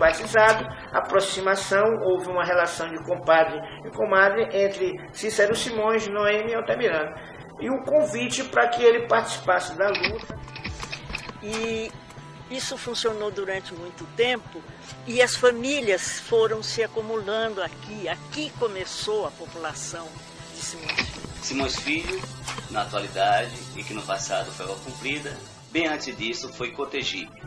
batizado, aproximação, houve uma relação de compadre e comadre entre Cícero Simões, Noêmia e Altamirano. E o convite para que ele participasse da luta. E isso funcionou durante muito tempo e as famílias foram se acumulando aqui. Aqui começou a população de Simões Filho. Simões Filho, na atualidade, e que no passado foi Água Comprida, bem antes disso foi Cotegipe.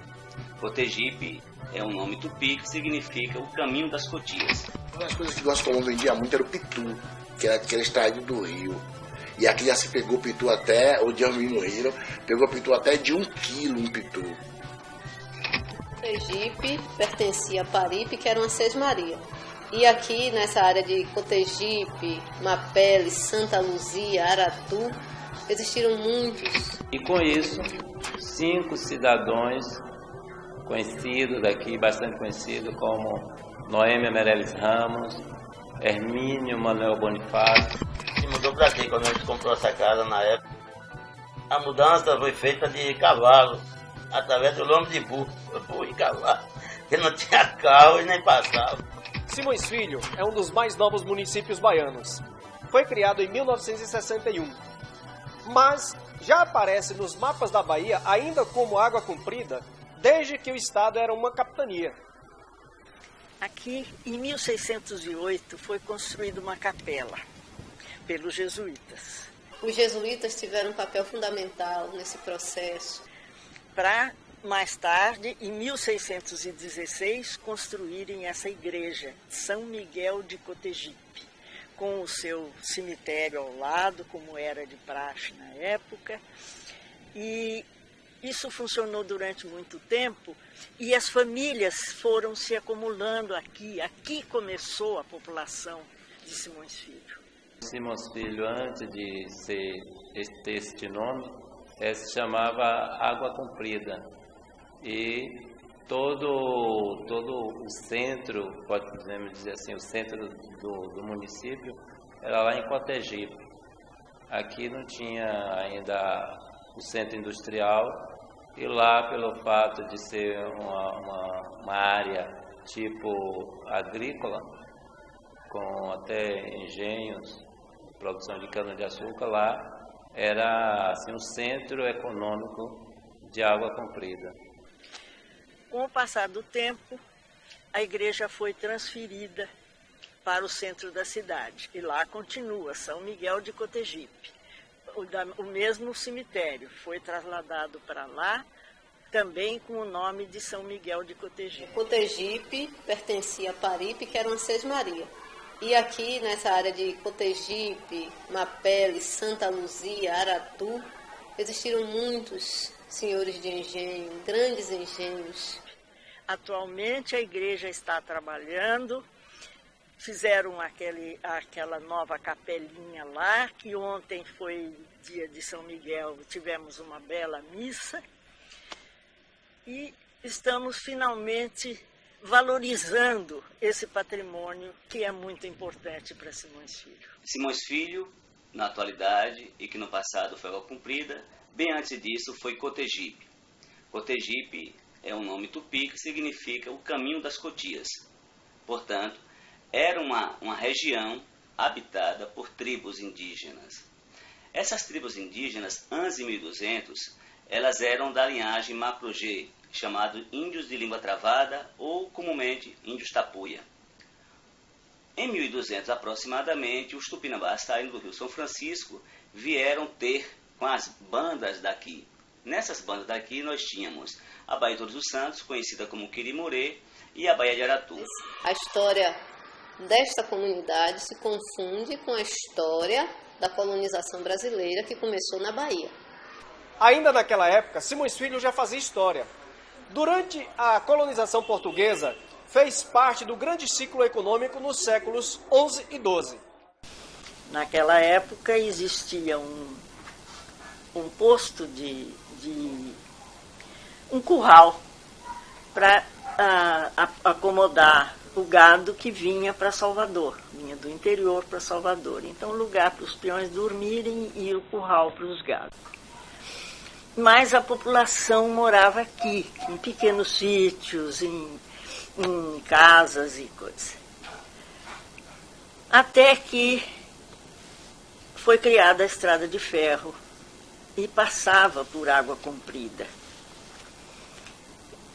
Cotegipe é um nome tupi que significa o caminho das cotias. Uma das coisas que nós colônia vendia muito era o pitu, que era extraído do rio. E aqui já se pegou pitu até, o dia no Rio, pegou pitu até de 1 quilo um pitu. Cotegipe pertencia a Paripe, que era uma sesmaria. E aqui nessa área de Cotegipe, Mapele, Santa Luzia, Aratu, existiram muitos. E com isso, 5 cidadãos conhecidos aqui, bastante conhecidos, como Noêmia Meirelles Ramos, Hermínio Manuel Bonifácio. Se mudou para aqui quando a gente comprou essa casa na época. A mudança foi feita de cavalo, através do lombo de burro e cavalo, que não tinha carro e nem passava. Simões Filho é um dos mais novos municípios baianos. Foi criado em 1961, mas já aparece nos mapas da Bahia ainda como Água Comprida, desde que o estado era uma capitania. Aqui, em 1608, foi construída uma capela pelos jesuítas. Os jesuítas tiveram um papel fundamental nesse processo. Para, mais tarde, em 1616, construírem essa igreja, São Miguel de Cotegipe, com o seu cemitério ao lado, como era de praxe na época. E isso funcionou durante muito tempo e as famílias foram se acumulando aqui. Aqui começou a população de Simões Filho. Simões Filho, antes de ter este nome, se chamava Água Comprida. E todo o centro, podemos dizer assim, o centro do município, era lá em Cotegipe. Aqui não tinha ainda o centro industrial, e lá, pelo fato de ser uma área tipo agrícola, com até engenhos, produção de cana-de-açúcar, lá era assim, um centro econômico de Água Comprida. Com o passar do tempo, a igreja foi transferida para o centro da cidade, e lá continua, São Miguel de Cotegipe. O mesmo cemitério foi trasladado para lá, também com o nome de São Miguel de Cotegipe. Cotegipe pertencia a Paripe, que era uma sesmaria. E aqui nessa área de Cotegipe, Mapele, Santa Luzia, Aratu, existiram muitos senhores de engenho, grandes engenhos. Atualmente a igreja está trabalhando. Fizeram aquela nova capelinha lá, que ontem foi dia de São Miguel, tivemos uma bela missa. E estamos finalmente valorizando esse patrimônio que é muito importante para Simões Filho. Simões Filho, na atualidade, e que no passado foi Água Comprida, bem antes disso foi Cotegipe. Cotegipe é um nome tupi que significa o caminho das cotias. Portanto, era uma região habitada por tribos indígenas. Essas tribos indígenas, antes de 1200, elas eram da linhagem Maprogê, chamado índios de língua travada ou comumente índios tapuia. Em 1200 aproximadamente, os tupinambás saindo do Rio São Francisco vieram ter com as bandas daqui. Nessas bandas daqui nós tínhamos a Baía de Todos os Santos, conhecida como Quirimurê, e a Baía de Aratu. A história desta comunidade se confunde com a história da colonização brasileira que começou na Bahia. Ainda naquela época, Simões Filho já fazia história. Durante a colonização portuguesa, fez parte do grande ciclo econômico nos séculos XI e XII. Naquela época existia um posto um curral para acomodar o gado que vinha para Salvador, vinha do interior para Salvador. Então, lugar para os peões dormirem e o curral para os gados. Mas a população morava aqui, em pequenos sítios, em casas e coisas. Até que foi criada a estrada de ferro e passava por Água Comprida,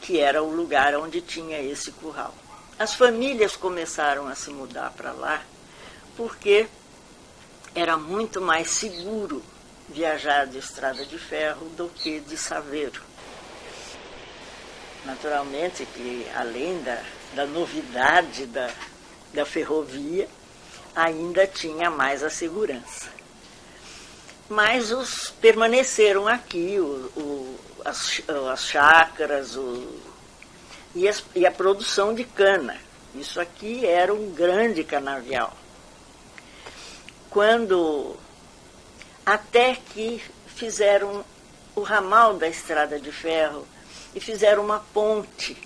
que era o lugar onde tinha esse curral. As famílias começaram a se mudar para lá porque era muito mais seguro viajar de estrada de ferro do que de saveiro. Naturalmente que, além da novidade da ferrovia, ainda tinha mais a segurança. Mas os permaneceram aqui, as chácaras e a produção de cana. Isso aqui era um grande canavial. Até que fizeram o ramal da estrada de ferro e fizeram uma ponte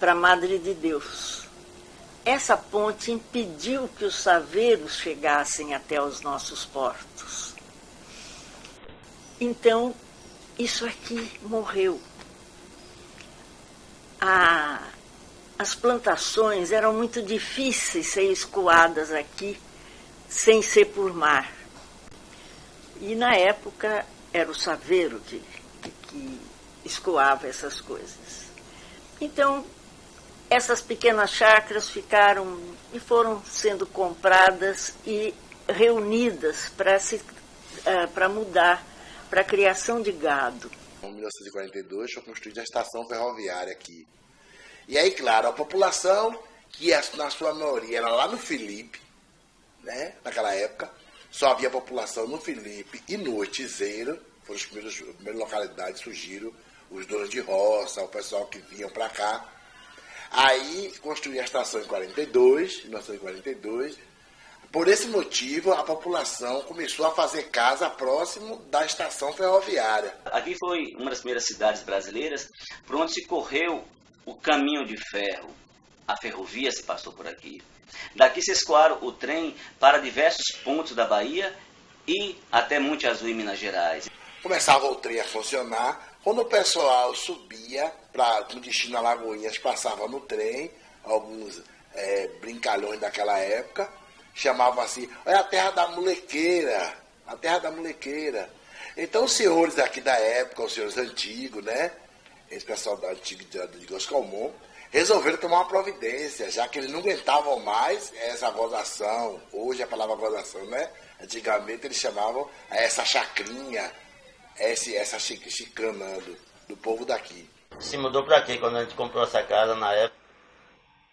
para Madre de Deus. Essa ponte impediu que os saveiros chegassem até os nossos portos. Então, isso aqui morreu. As plantações eram muito difíceis ser escoadas aqui sem ser por mar. E na época era o saveiro que escoava essas coisas. Então, essas pequenas chácaras ficaram e foram sendo compradas e reunidas para mudar para a criação de gado. Em 1942 foi construída a estação ferroviária aqui. E aí, claro, a população, que na sua maioria era lá no Felipe, né, naquela época, só havia população no Felipe e no Oitizeiro, foram as primeiras localidades que surgiram, os donos de roça, o pessoal que vinham para cá. Aí construí a estação em 1942. Por esse motivo, a população começou a fazer casa próximo da estação ferroviária. Aqui foi uma das primeiras cidades brasileiras por onde se correu o caminho de ferro. A ferrovia se passou por aqui. Daqui se escoaram o trem para diversos pontos da Bahia e até Monte Azul em Minas Gerais. Começava o trem a funcionar. Quando o pessoal subia com destino a Lagoinhas, passava no trem, alguns brincalhões daquela época, chamavam assim, é a terra da molequeira, a terra da molequeira. Então os senhores aqui da época, os senhores antigos, né, esse pessoal da antiga de Goscalmon, resolveram tomar uma providência, já que eles não aguentavam mais essa gozação. Hoje a palavra gozação, né? Antigamente eles chamavam essa chacrinha, essa chicana do povo daqui. Se mudou para aqui quando a gente comprou essa casa na época.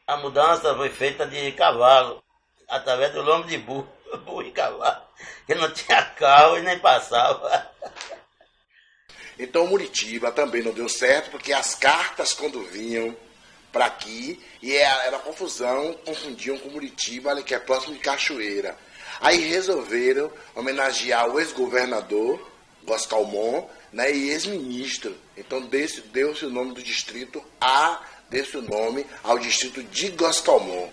A mudança foi feita de cavalo, através do lombo de burro e cavalo, que não tinha carro e nem passava. Então Muritiba também não deu certo, porque as cartas quando vinham para aqui, e era confusão, confundiam com Muritiba, que é próximo de Cachoeira. Aí resolveram homenagear o ex-governador Goscalmon, né, e ex-ministro. Então deu-se o nome do distrito deu-se o nome ao distrito de Goscalmon.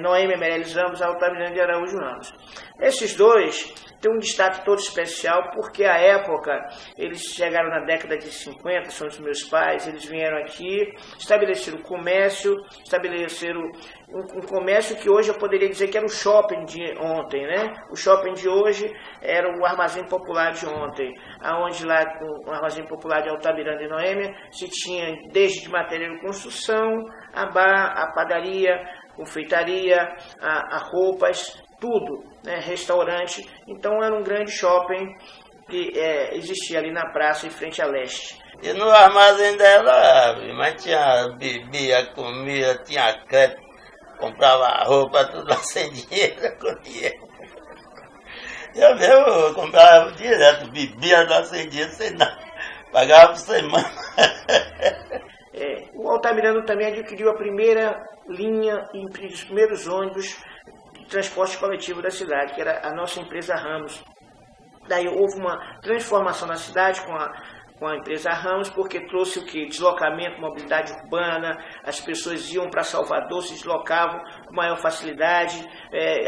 Noêmia Meirelles Ramos e Altamirano de Araújo Ramos. Esses dois têm um destaque todo especial porque, à época, eles chegaram na década de 50, são os meus pais, eles vieram aqui, estabeleceram comércio, estabeleceram um comércio que hoje eu poderia dizer que era o shopping de ontem, né? O shopping de hoje era o armazém popular de ontem, aonde lá com o armazém popular de Altamirano e Noêmia se tinha desde material de construção, a bar, a padaria, confeitaria, a roupas, tudo, né? Restaurante. Então era um grande shopping que existia ali na praça em frente à leste. E no armazém dela, mas tinha bebia, comida, tinha crédito, comprava roupa, tudo lá sem dinheiro, com dinheiro. Eu mesmo comprava direto, bebia lá sem dinheiro, sem nada, pagava por semana. O Altamirano também adquiriu a primeira linha e os primeiros ônibus de transporte coletivo da cidade, que era a nossa empresa Ramos. Daí houve uma transformação na cidade com a empresa Ramos, porque trouxe o quê? Deslocamento, mobilidade urbana, as pessoas iam para Salvador, se deslocavam com maior facilidade,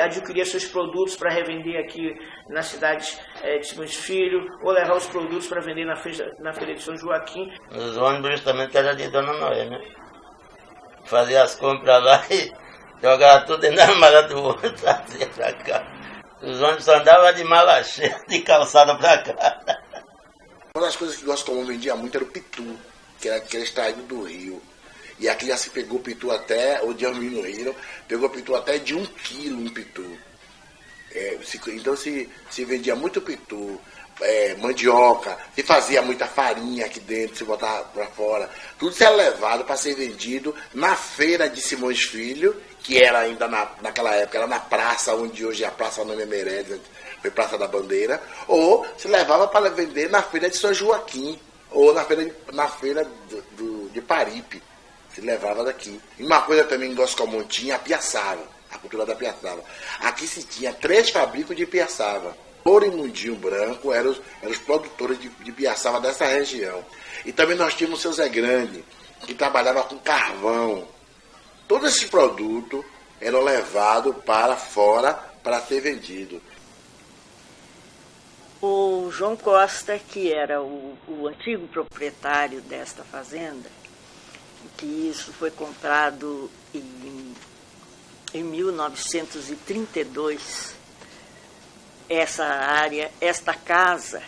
adquiriam seus produtos para revender aqui na cidade de Simões Filho, ou levar os produtos para vender na feira de São Joaquim. Os ônibus justamente que era de Dona Noêmia. fazia as compras lá e jogava tudo dentro da mala do ônibus, trazia pra cá. Os ônibus andavam de mala cheia, de calçada pra cá. Uma das coisas que nós comum vendia muito era o pitu, que era extraído do rio. E aqui já se pegou pitu até, o dia no Rio, pegou pitu até de 1 quilo um pitu. Então se vendia muito pitu, mandioca, se fazia muita farinha aqui dentro, se botava para fora. Tudo isso era levado para ser vendido na feira de Simões Filho, que era ainda naquela época, era na praça, onde hoje é a Praça Noêmia Meirelles, foi Praça da Bandeira, ou se levava para vender na feira de São Joaquim, ou na feira de Paripe. Se levava daqui. E uma coisa também em Goscomum tinha a piaçava, a cultura da piaçava. Aqui se tinha 3 fabricos de piaçava. Ouro e Mundinho Branco eram os produtores de piaçava dessa região. E também nós tínhamos o seu Zé Grande, que trabalhava com carvão. Todo esse produto era levado para fora para ser vendido. O João Costa, que era o antigo proprietário desta fazenda, que isso foi comprado em 1932, esta casa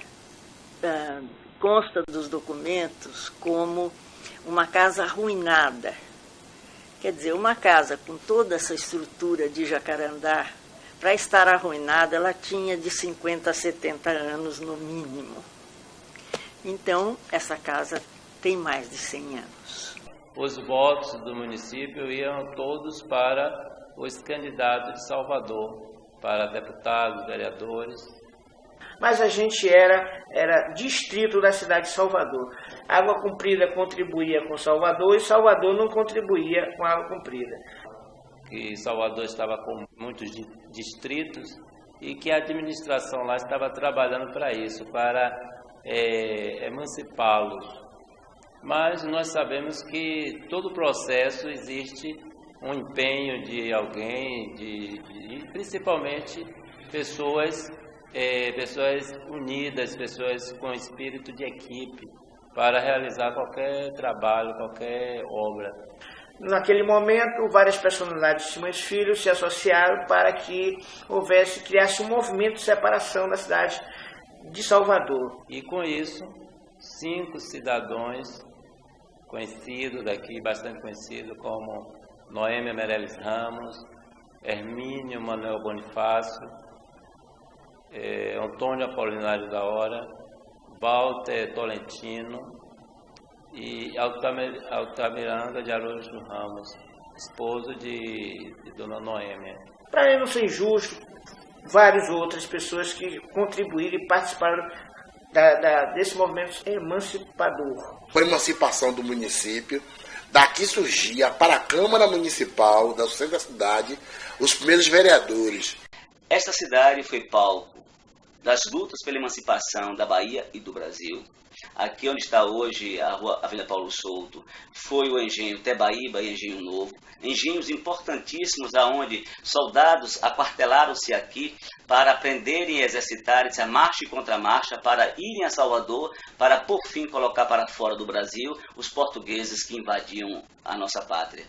consta dos documentos como uma casa arruinada. Quer dizer, uma casa com toda essa estrutura de jacarandá, para estar arruinada, ela tinha de 50 a 70 anos no mínimo. Então, essa casa tem mais de 100 anos. Os votos do município iam todos para os candidatos de Salvador, para deputados, vereadores. Mas a gente era distrito da cidade de Salvador. A Água Comprida contribuía com Salvador e Salvador não contribuía com a Água Comprida. Que Salvador estava com muitos distritos e que a administração lá estava trabalhando para isso, para emancipá-los. Mas nós sabemos que todo o processo existe um empenho de alguém, e principalmente pessoas unidas, pessoas com espírito de equipe, para realizar qualquer trabalho, qualquer obra. Naquele momento, várias personalidades de Simões Filho se associaram para que criasse um movimento de separação da cidade de Salvador. E com isso, 5 cidadãos conhecidos daqui, bastante conhecidos, como Noêmia Meirelles Ramos, Hermínio Manuel Bonifácio, Antônio Apolinário da Hora, Walter Tolentino e Altamiranda de Araújo Ramos, esposo de Dona Noêmia. Para não ser injusto, várias outras pessoas que contribuíram e participaram desse movimento emancipador. Com a emancipação do município, daqui surgia para a Câmara Municipal, do centro da cidade, os primeiros vereadores. Esta cidade foi palco das lutas pela emancipação da Bahia e do Brasil. Aqui onde está hoje a Avenida Paulo Souto, foi o engenho Tebaíba e Engenho Novo, engenhos importantíssimos aonde soldados aquartelaram-se aqui para aprenderem e exercitarem-se a marcha e contramarcha, para irem a Salvador, para por fim colocar para fora do Brasil os portugueses que invadiam a nossa pátria.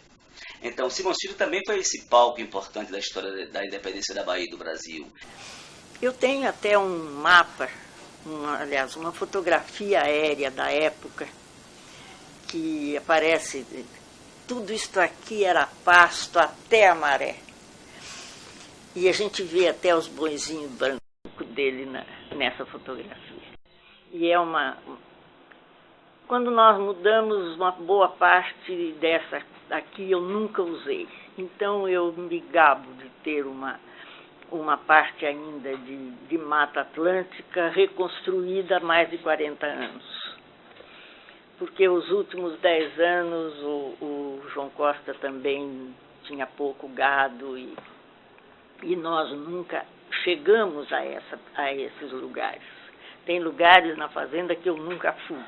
Então, Simões Filho também foi esse palco importante da história da independência da Bahia e do Brasil. Eu tenho até um mapa, uma fotografia aérea da época, que aparece, tudo isto aqui era pasto até a maré. E a gente vê até os boizinhos brancos dele nessa fotografia. E quando nós mudamos, uma boa parte dessa aqui eu nunca usei. Então eu me gabo de ter uma parte ainda de Mata Atlântica reconstruída há mais de 40 anos. Porque os últimos 10 anos o João Costa também tinha pouco gado e nós nunca chegamos a esses lugares. Tem lugares na fazenda que eu nunca fui.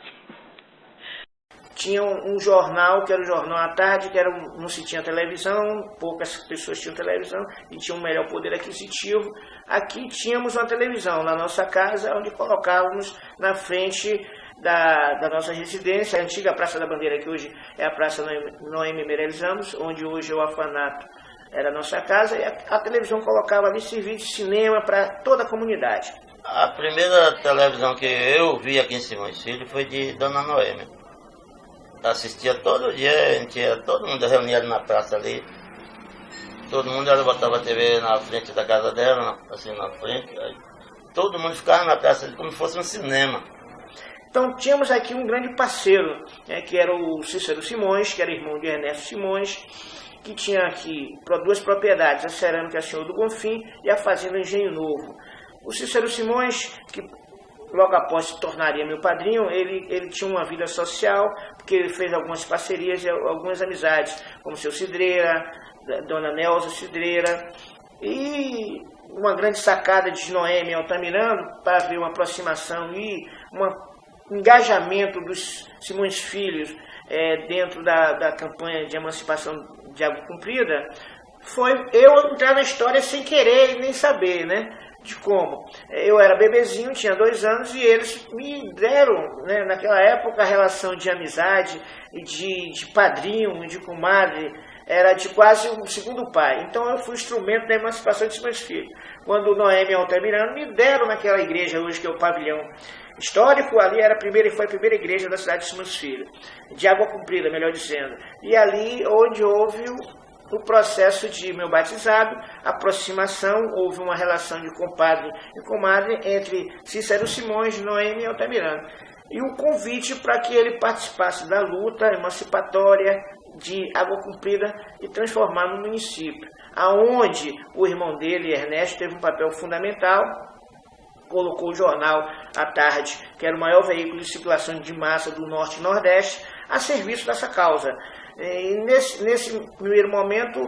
Tinha um jornal, que era o Jornal à Tarde, que não se tinha televisão, poucas pessoas tinham televisão e tinham um melhor poder aquisitivo. Aqui tínhamos uma televisão na nossa casa, onde colocávamos na frente da nossa residência, a antiga Praça da Bandeira, que hoje é a Praça Noemi Meirelles Ramos, onde hoje é o orfanato, era a nossa casa, e a televisão colocava ali serviço de cinema para toda a comunidade. A primeira televisão que eu vi aqui em Simões Filho foi de Dona Noemi. Assistia todo dia, a gente ia, todo mundo reunia ali na praça ali. Todo mundo, ela botava a TV na frente da casa dela, assim na frente. Aí, todo mundo ficava na praça ali como se fosse um cinema. Então tínhamos aqui um grande parceiro, né, que era o Cícero Simões, que era irmão de Ernesto Simões, que tinha aqui duas propriedades, a Cerâmica Senhor do Bonfim e a Fazenda Engenho Novo. O Cícero Simões, que logo após se tornaria meu padrinho, ele tinha uma vida social, porque ele fez algumas parcerias e algumas amizades, como seu Cidreira, Dona Nelza Cidreira, e uma grande sacada de Noemi Altamirano para ver uma aproximação e um engajamento dos Simões Filhos dentro da campanha de emancipação de Água Comprida, foi eu entrar na história sem querer e nem saber, né, de como. Eu era bebezinho, tinha 2 anos, e eles me deram, né, naquela época, a relação de amizade e de padrinho e de comadre era de quase um segundo pai. Então eu fui instrumento da emancipação de Simões Filho. Quando Noemi Altamirano me deram naquela igreja hoje, que é o pavilhão histórico, ali foi a primeira igreja da cidade de Simões Filho, de Água Comprida, melhor dizendo. E ali onde houve o processo de meu batizado, aproximação, houve uma relação de compadre e comadre entre Cícero Simões, Noemi Altamirano. E o convite para que ele participasse da luta emancipatória de Água Comprida e transformar no município, aonde o irmão dele, Ernesto, teve um papel fundamental, colocou o jornal à tarde, que era o maior veículo de circulação de massa do Norte e Nordeste, a serviço dessa causa. E nesse primeiro momento,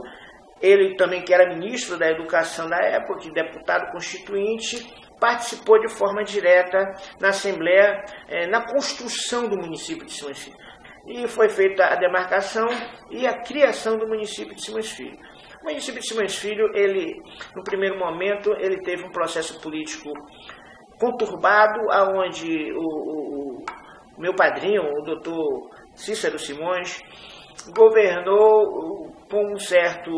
ele também, que era ministro da Educação da época, deputado constituinte, participou de forma direta na Assembleia, na construção do município de Simões Filho. E foi feita a demarcação e a criação do município de Simões Filho. O município de Simões Filho, no primeiro momento, ele teve um processo político conturbado, onde o meu padrinho, o doutor Cícero Simões, governou com um certo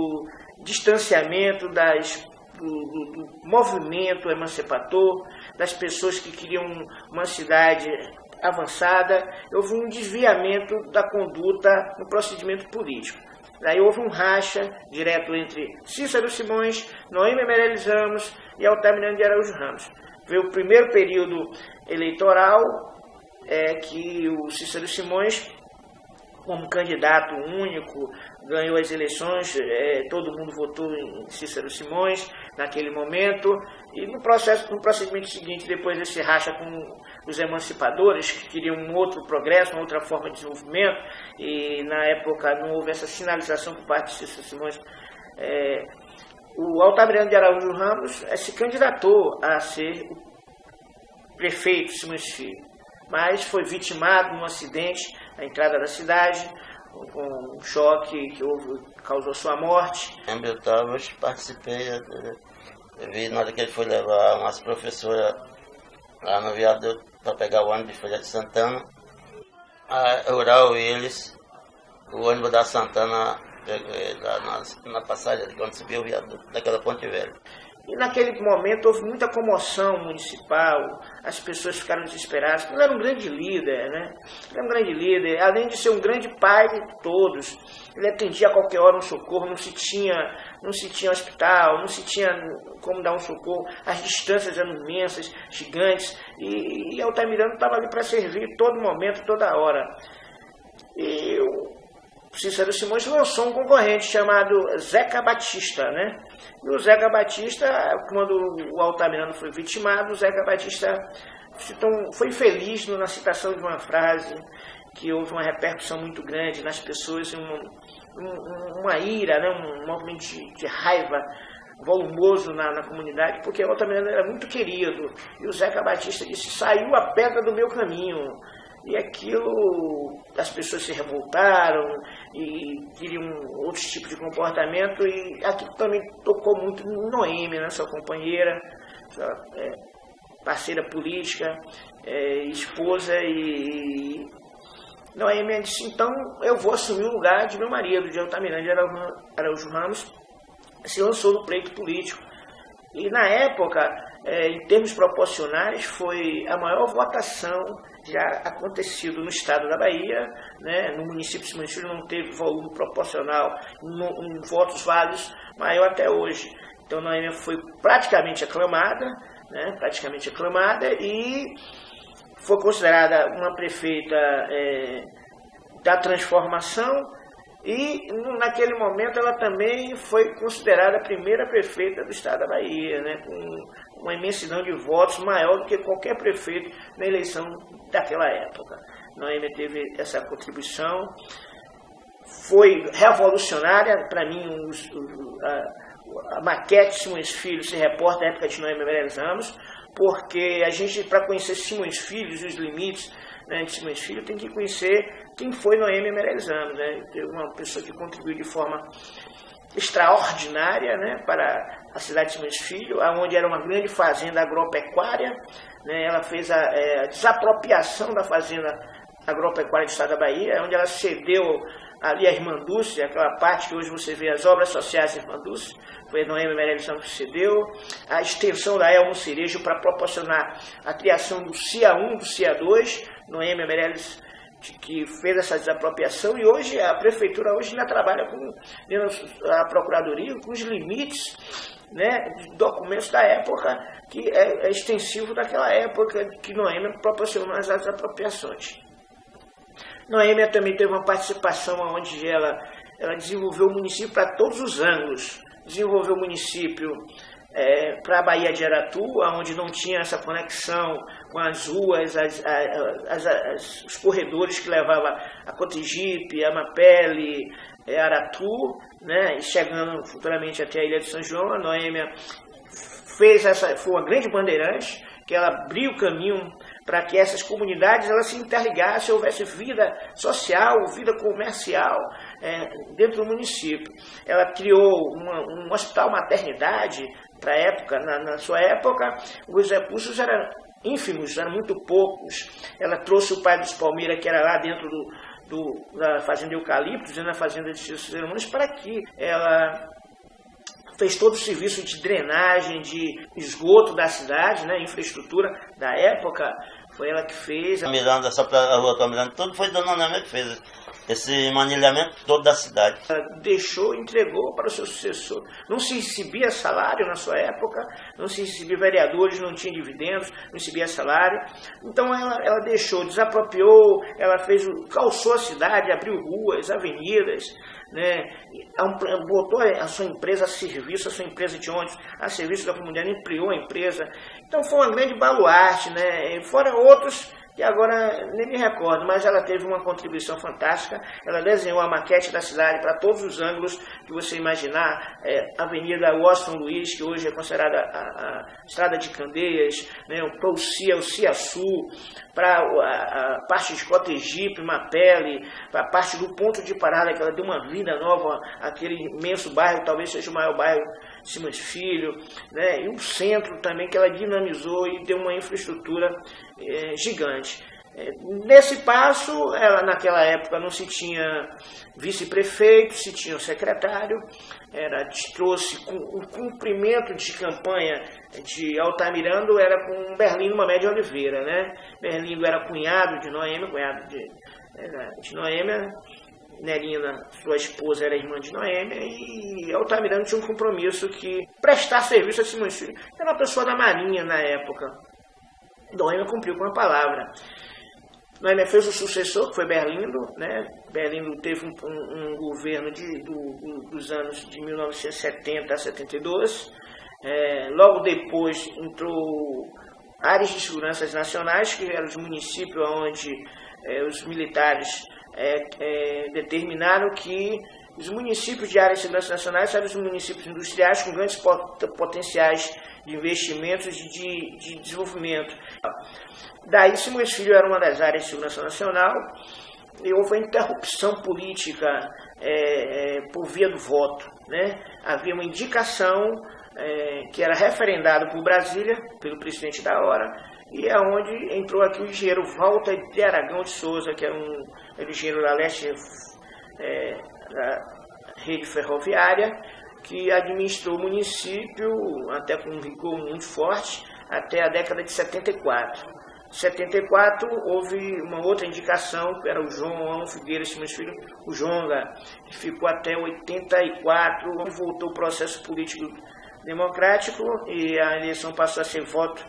distanciamento do movimento emancipador, das pessoas que queriam uma cidade avançada. Houve um desviamento da conduta no procedimento político. Daí houve um racha direto entre Cícero Simões, Noemi Meirelles Ramos e Altamirano de Araújo Ramos. Veio o primeiro período eleitoral, que o Cícero Simões, como candidato único, ganhou as eleições, todo mundo votou em Cícero Simões naquele momento, e no procedimento seguinte, depois desse racha com os emancipadores, que queriam um outro progresso, uma outra forma de desenvolvimento, e na época não houve essa sinalização por parte de Cícero Simões, o Altamirano de Araújo Ramos se candidatou a ser o prefeito de Simões Filho, mas foi vitimado num acidente na entrada da cidade, com um choque que causou sua morte. Eu participei, eu vi na hora que ele foi levar umas professoras lá no viaduto para pegar o ônibus de Folha de Santana. A Rural Willis, o ônibus da Santana, na passagem, quando subiu o viaduto daquela Ponte Velha. E naquele momento houve muita comoção municipal, as pessoas ficaram desesperadas. Ele era um grande líder, né? Ele era um grande líder, além de ser um grande pai de todos. Ele atendia a qualquer hora um socorro, não se tinha hospital, não se tinha como dar um socorro. As distâncias eram imensas, gigantes, e Altamirano estava ali para servir todo momento, toda hora. E o Cícero Simões lançou um concorrente chamado Zeca Batista, né? E o Zeca Batista, quando o Altamirano foi vitimado, o Zeca Batista foi feliz na citação de uma frase que houve uma repercussão muito grande nas pessoas, uma ira, né? Um movimento de raiva volumoso na comunidade, porque o Altamirano era muito querido. E o Zeca Batista disse: saiu a pedra do meu caminho. E aquilo, as pessoas se revoltaram e queriam outro tipo de comportamento, e aquilo também tocou muito em Noemi, né, sua companheira. parceira política, esposa, e Noêmia disse, então eu vou assumir o lugar de meu marido, de Altamirano de Araújo Ramos, se lançou no pleito político. E na época, em termos proporcionais, foi a maior votação já acontecido no estado da Bahia, né? No município de Simões Filho não teve volume proporcional em votos válidos maior até hoje. Então Noêmia foi praticamente aclamada, né? Praticamente aclamada, e foi considerada uma prefeita da transformação, e naquele momento ela também foi considerada a primeira prefeita do estado da Bahia, né? Com uma imensidão de votos maior do que qualquer prefeito na eleição daquela época. Noêmia teve essa contribuição, foi revolucionária. Para mim, a maquete Simões Filho se reporta da época de Noêmia Meirelles Ramos, porque a gente, para conhecer Simões Filho e os limites, né, de Simões Filho, tem que conhecer quem foi Noêmia Meirelles Ramos, né? Uma pessoa que contribuiu de forma extraordinária, né, para a cidade de Simões Filho, onde era uma grande fazenda agropecuária, né? Ela fez a desapropriação da fazenda agropecuária do estado da Bahia, onde ela cedeu ali a Irmã Dulce, aquela parte que hoje você vê as obras sociais da Irmã Dulce, foi Noêmia Meirelles Ramos que cedeu, a extensão da Elmo Cerejo para proporcionar a criação do CIA1, do CIA2, Noêmia Meirelles que fez essa desapropriação, e hoje a prefeitura ainda trabalha com a procuradoria com os limites, né, de documentos da época, que é extensivo daquela época que Noêmia proporcionou as desapropriações. Noêmia também teve uma participação onde ela desenvolveu o município para todos os ângulos, desenvolveu o município para a Baía de Aratu, onde não tinha essa conexão com as ruas, os corredores que levavam a Cotegipe, a Mapele, Aratu, né, e chegando futuramente até a Ilha de São João. A Noêmia foi uma grande bandeirante, que ela abriu o caminho para que essas comunidades elas se interligassem, houvesse vida social, vida comercial dentro do município. Ela criou um hospital maternidade para a época, na sua época, os recursos eram ínfimos, eram muito poucos. Ela trouxe o Pai dos Palmeiras, que era lá dentro da fazenda Eucaliptos, na fazenda de Cerimônias, para que ela fez todo o serviço de drenagem, de esgoto da cidade, né, infraestrutura da época, foi ela que fez. Miranda, a rua Altamirano, tudo foi Dona Noêmia que fez esse manilhamento todo da cidade. Ela deixou, entregou para o seu sucessor. Não se recebia salário na sua época, não se recebia vereadores, não tinha dividendos, não recebia salário. Então ela deixou, desapropriou, ela calçou a cidade, abriu ruas, avenidas, né, botou a sua empresa a serviço, a sua empresa de ônibus a serviço da comunidade, ampliou a empresa. Então foi uma grande baluarte, né, fora outros que agora nem me recordo, mas ela teve uma contribuição fantástica. Ela desenhou a maquete da cidade para todos os ângulos que você imaginar, Avenida Washington Luiz, que hoje é considerada a Estrada de Candeias, né, o CIA Sul, para a parte de Cotegipe, Mapele, para a parte do ponto de parada, que ela deu uma vida nova àquele imenso bairro, talvez seja o maior bairro de Simões Filho, né, e um centro também que ela dinamizou e deu uma infraestrutura gigante. Nesse passo, ela naquela época não se tinha vice-prefeito, se tinha o secretário, trouxe o cumprimento de campanha de Altamirano era com Berlindo Mamé de Oliveira, né? Berlindo era cunhado de Noêmia, de Noêmia, Nerina, sua esposa, era irmã de Noêmia, e Altamirano tinha um compromisso que prestar serviço a Simões Filho. Era uma pessoa da Marinha na época. Noêmia cumpriu com a palavra. Noêmia fez o sucessor, que foi Berlindo, né? Berlindo teve um governo dos anos de 1970 a 72. Logo depois entrou áreas de seguranças nacionais, que eram os municípios onde os militares determinaram que os municípios de áreas de segurança nacionais eram os municípios industriais com grandes potenciais de investimentos e de desenvolvimento. Daí Simões Filho era uma das áreas de segurança nacional e houve uma interrupção política por via do voto, né? Havia uma indicação que era referendado por Brasília, pelo presidente da hora, e é onde entrou aqui o engenheiro Walter de Aragão de Souza, que era um engenheiro da leste da rede ferroviária, que administrou o município até com um vigor muito forte, até a década de 74. Em 74 houve uma outra indicação, que era o João Figueiredo Simões Filho, o Jonga, que ficou até 84, onde voltou o processo político democrático e a eleição passou a ser voto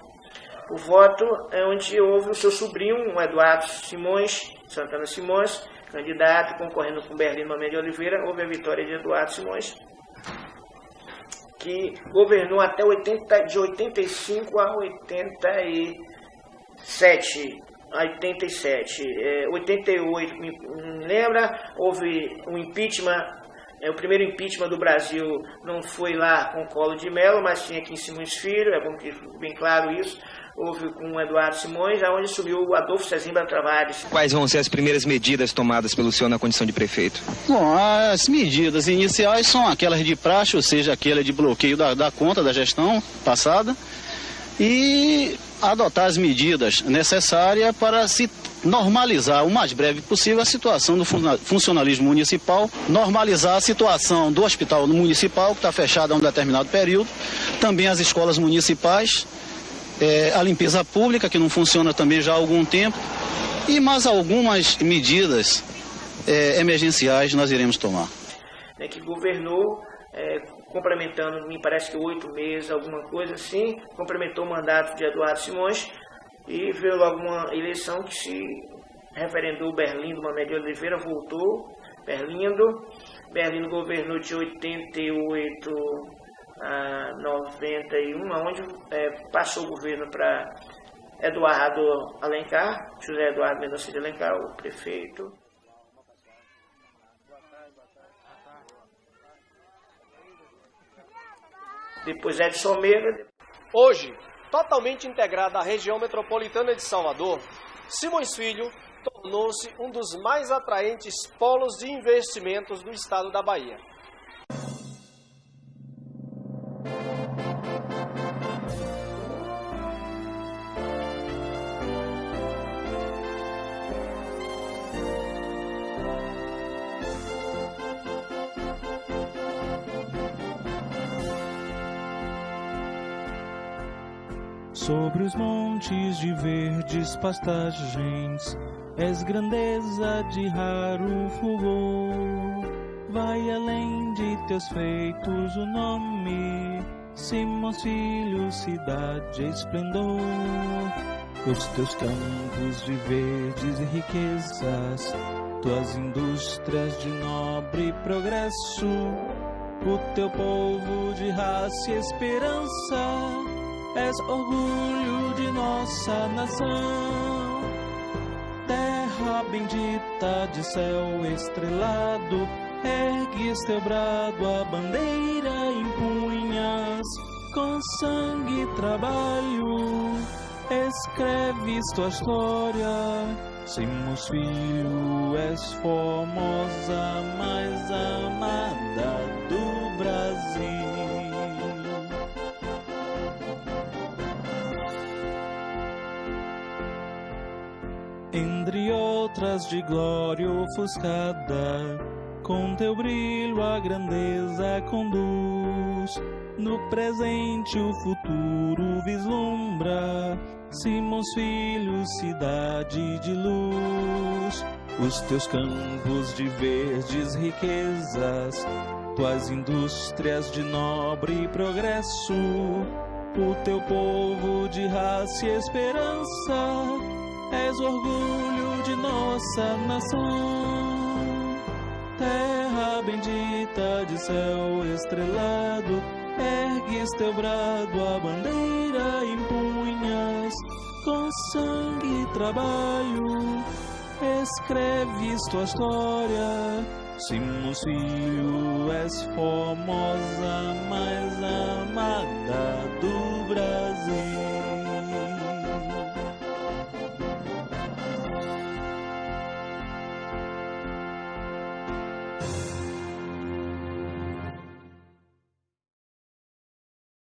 por voto, onde houve o seu sobrinho, o Eduardo Simões, Santana Simões, candidato, concorrendo com Berlino Mamed de Oliveira. Houve a vitória de Eduardo Simões, que governou até de 85 a 87. 88, me lembra, houve um impeachment. O primeiro impeachment do Brasil não foi lá com Collor de Mello, mas tinha aqui em Simões Filho, é bom que fique bem claro isso. Houve com o Eduardo Simões, onde subiu o Adolfo Cezimbra Travares. Quais vão ser as primeiras medidas tomadas pelo senhor na condição de prefeito? Bom, as medidas iniciais são aquelas de praxe, ou seja, aquela de bloqueio da conta da gestão passada, e adotar as medidas necessárias para se normalizar o mais breve possível a situação do funcionalismo municipal, normalizar a situação do hospital municipal, que está fechado há um determinado período, também as escolas municipais, a limpeza pública, que não funciona também já há algum tempo, e mais algumas medidas emergenciais nós iremos tomar. Que governou, complementando, me parece que 8 meses, alguma coisa assim, complementou o mandato de Eduardo Simões e veio logo uma eleição que se referendou Berlindo Mamed de Oliveira, voltou Berlindo governou de 88 a 91, onde passou o governo para Eduardo Alencar, José Eduardo Mendonça de Alencar, o prefeito. Depois Edson Meira. Hoje, totalmente integrada à região metropolitana de Salvador, Simões Filho tornou-se um dos mais atraentes polos de investimentos do estado da Bahia. Sobre os montes de verdes pastagens, és grandeza de raro fulgor. Vai além de teus feitos o nome, Simões Filho, cidade esplendor. Os teus campos de verdes e riquezas, tuas indústrias de nobre progresso, o teu povo de raça e esperança, és orgulho de nossa nação. Terra bendita de céu estrelado, ergues teu brado, a bandeira empunhas, com sangue e trabalho escreves tua história. Simões Filho, és Formosa, mais amada do Brasil. Entre outras de glória ofuscada, com teu brilho a grandeza conduz. No presente o futuro vislumbra, Simões Filho, cidade de luz. Os teus campos de verdes riquezas, tuas indústrias de nobre progresso, o teu povo de raça e esperança, és orgulho de nossa nação. Terra bendita de céu estrelado, ergues teu brado, a bandeira empunhas, com sangue e trabalho escreves tua história. Simões Filho, és Formosa, mais amada do Brasil.